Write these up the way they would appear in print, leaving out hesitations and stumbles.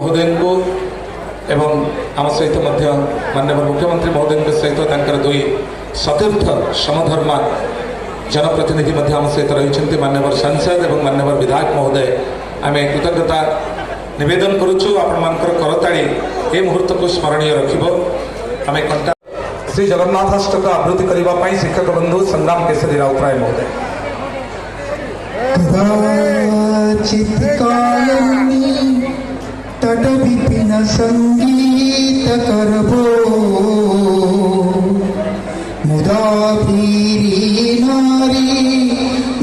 महोदय को एवं आम सहित माननीय मुख्यमंत्री महोदय सहित दुई सतीर्थ समधर्मा जनप्रतिनिधि आम सहित रही माननीय सांसद और माननीय विधायक महोदय आम कृतज्ञता निवेदन करुचु आपण करताड़ी ये मुहूर्त को स्मरणीय रखिब आम कंटा श्री जगन्नाथाष्टक आवृत्ति करने शिक्षक बंधु संग्राम केसरी राउतराय महोदय तट विपिन संगीत करबो मुदा पीरी नारी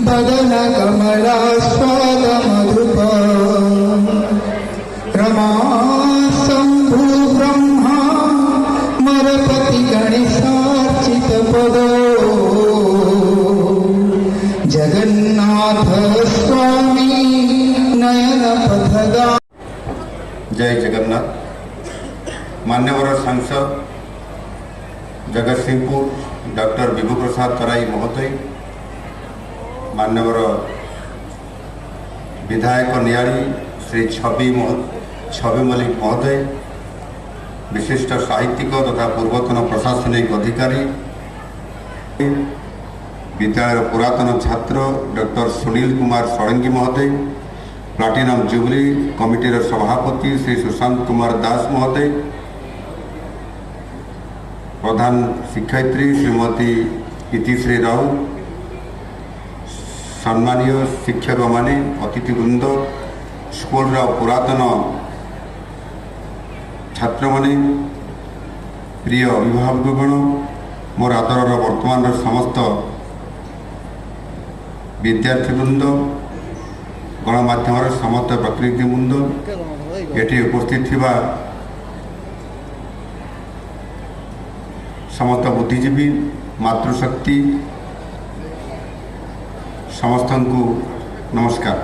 बदन कमला स्वाद मधुप रमा शंभु ब्रह्मा मरपति गणेशार्चित पदो जगन्नाथ स्वामी नयन पथगा। जय जगन्नाथ। मान्यवर सांसद जगतसिंहपुर डॉक्टर विभु प्रसाद तराई महोदय, मान्यवर विधायक नियाड़ी श्री छवि मल्लिक महोदय, विशिष्ट साहित्यिक तथा पूर्वतन प्रशासनिक अधिकारी, विद्यालय पुरातन छात्र डॉक्टर सुनील कुमार षडंगी महोदय, प्लाटिनम जुबली कमिटीर सभापति श्री सुशांत कुमार दास महोदय, प्रधान शिक्षयित्री श्रीमती इतिश्री राउ, सम्मानीय शिक्षक माने, अतिथिवृंद, स्कूल पुरातन छात्र माने, प्रिय अभिभावकगण, मोर आदर वर्तमान समस्त विद्यार्थीवृंद, गणमाध्यम समस्त प्रतिनिधिवृंद, ये उपस्थित थिबा समस्त बुद्धिजीवी, मातृशक्ति समस्त को नमस्कार।